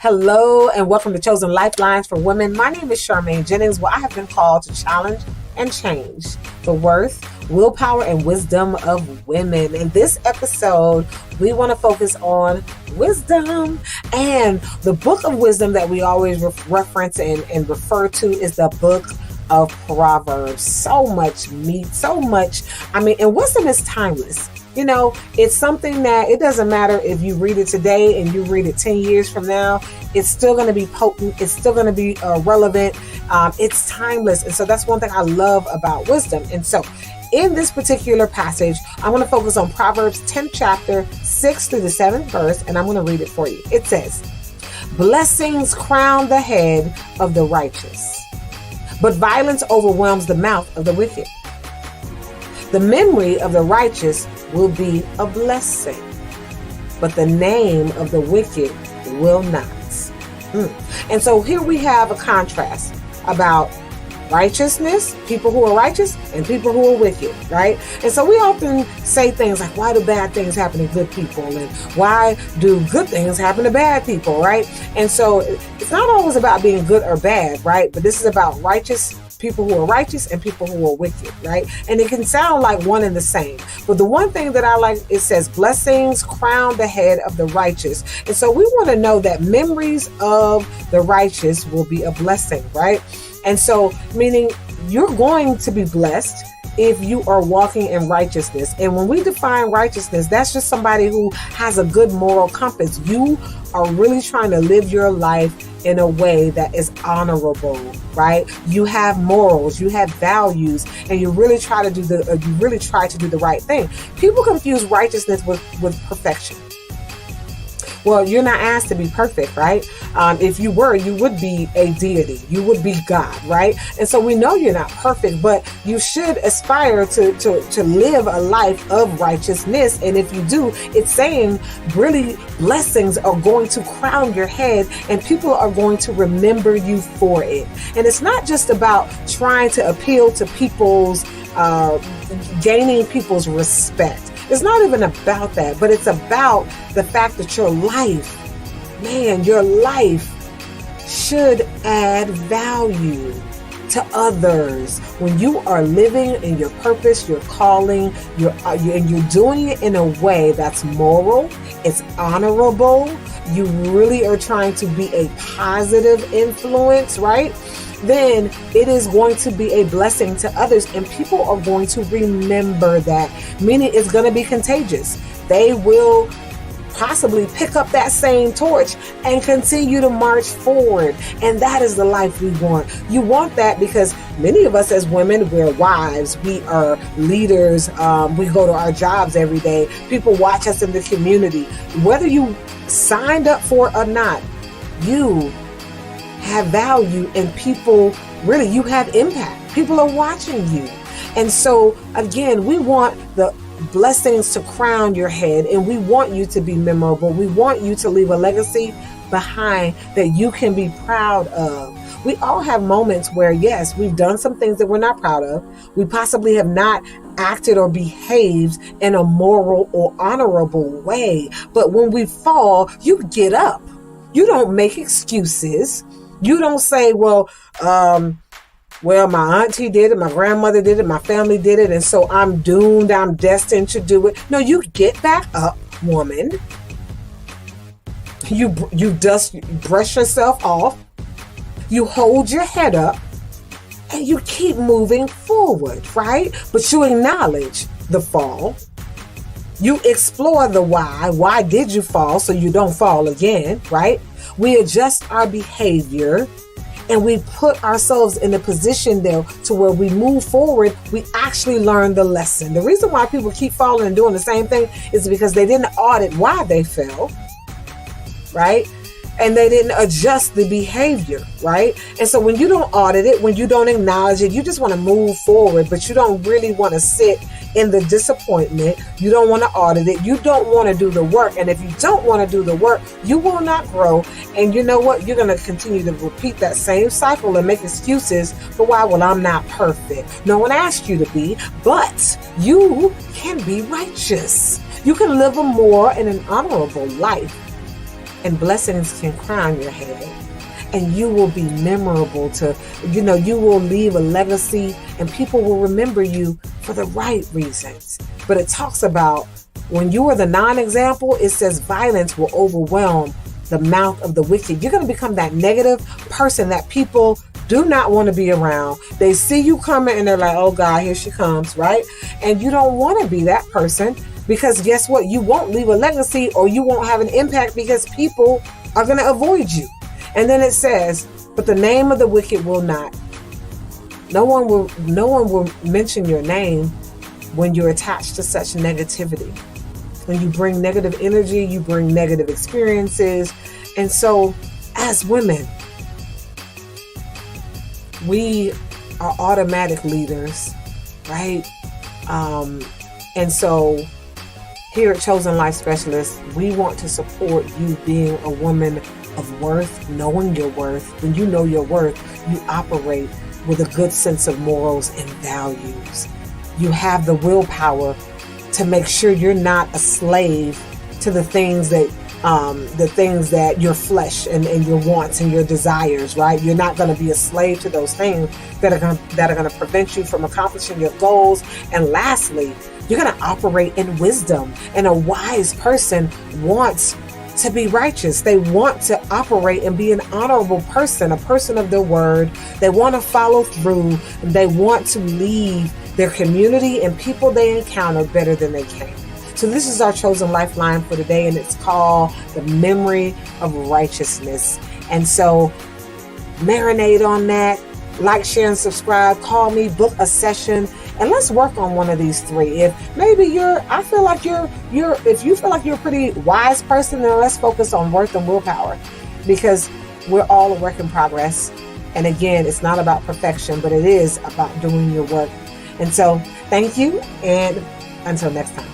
Hello and welcome to Chosen Lifelines for Women. My name is Charmaine Jennings, where I have been called to challenge and change the worth, willpower, and wisdom of women. In this episode, we want to focus on wisdom, and the book of wisdom that we always reference and refer to is the book of Proverbs. So much meat, so much. And wisdom is timeless. You know, it's something that it doesn't matter if you read it today and you read it 10 years from now, it's still going to be potent. It's still going to be relevant. It's timeless. And so that's one thing I love about wisdom. And so in this particular passage, I'm going to focus on Proverbs 10th chapter, 6 through the 7th verse, and I'm going to read it for you. It says, "Blessings crown the head of the righteous, but violence overwhelms the mouth of the wicked. The memory of the righteous will be a blessing, but the name of the wicked will not." And so here we have a contrast about righteousness, people who are righteous, and people who are wicked, right? And so we often say things like, why do bad things happen to good people? And why do good things happen to bad people, right? And so it's not always about being good or bad, right? But this is about people who are righteous and people who are wicked, right? And it can sound like one and the same. But the one thing that I like, it says, blessings crown the head of the righteous. And so we want to know that memories of the righteous will be a blessing, right? And so, meaning you're going to be blessed if you are walking in righteousness. And when we define righteousness, that's just somebody who has a good moral compass. You are really trying to live your life in a way that is honorable, right? You have morals, you have values, and you really try to do the right thing. People confuse righteousness with perfection. Well, you're not asked to be perfect, right? If you were, you would be a deity. You would be God, right? And so we know you're not perfect, but you should aspire to live a life of righteousness. And if you do, it's saying really blessings are going to crown your head and people are going to remember you for it. And it's not just about trying to appeal to people's, gaining people's respect. It's not even about that, but it's about the fact that your life should add value to others. When you are living in your purpose, your calling, and you're doing it in a way that's moral, it's honorable, you really are trying to be a positive influence, right? Then it is going to be a blessing to others, and people are going to remember that, meaning it's going to be contagious. They will possibly pick up that same torch and continue to march forward. And that is the life we want. You want that because many of us as women, we're wives, we are leaders, we go to our jobs every day. People watch us in the community. Whether you signed up for it or not, you have value, and people, really, you have impact. People are watching you. And so again, we want the blessings to crown your head, and we want you to be memorable. We want you to leave a legacy behind that you can be proud of. We all have moments where, yes, we've done some things that we're not proud of. We possibly have not acted or behaved in a moral or honorable way. But when we fall, you get up. You don't make excuses. You don't say, well, my auntie did it, my grandmother did it, my family did it, and so I'm doomed, I'm destined to do it. No, you get back up, woman. You brush yourself off. You hold your head up, and you keep moving forward, right? But you acknowledge the fall. You explore the why. Why did you fall so you don't fall again, right? We adjust our behavior and we put ourselves in a position there to where we move forward. We actually learn the lesson. The reason why people keep falling and doing the same thing is because they didn't audit why they fell, right? and they didn't adjust the behavior, right? And so when you don't audit it, when you don't acknowledge it, you just want to move forward, but you don't really want to sit in the disappointment. You don't want to audit it. You don't want to do the work. And if you don't want to do the work, you will not grow. And you know what? You're going to continue to repeat that same cycle and make excuses for why, well, I'm not perfect. No one asked you to be, but you can be righteous. You can live a more and an honorable life, and blessings can crown your head. And you will be memorable you will leave a legacy, and people will remember you for the right reasons. But it talks about when you are the non-example, it says violence will overwhelm the mouth of the wicked. You're going to become that negative person that people do not want to be around. They see you coming and they're like, oh God, here she comes, right? And you don't want to be that person, because guess what? You won't leave a legacy, or you won't have an impact, because people are going to avoid you. And then it says, but the name of the wicked will not. No one will mention your name when you're attached to such negativity. When you bring negative energy, you bring negative experiences. And so as women, we are automatic leaders, right? And so here at Chosen Life Specialists, we want to support you being a woman of worth, knowing your worth. When you know your worth, you operate with a good sense of morals and values. You have the willpower to make sure you're not a slave to the things that your flesh and your wants and your desires, right? You're not going to be a slave to those things that are going to prevent you from accomplishing your goals. And lastly, you're going to operate in wisdom. And a wise person wants to be righteous. They want to operate and be an honorable person, a person of their word. They want to follow through. They want to leave their community and people they encounter better than they came. So this is our Chosen Lifeline for today, and it's called the memory of righteousness. And so marinate on that, like, share, and subscribe. Call me, book a session, and let's work on one of these three. If maybe if you feel like you're a pretty wise person, then let's focus on worth and willpower, because we're all a work in progress. And again, it's not about perfection, but it is about doing your work. And so thank you, and until next time.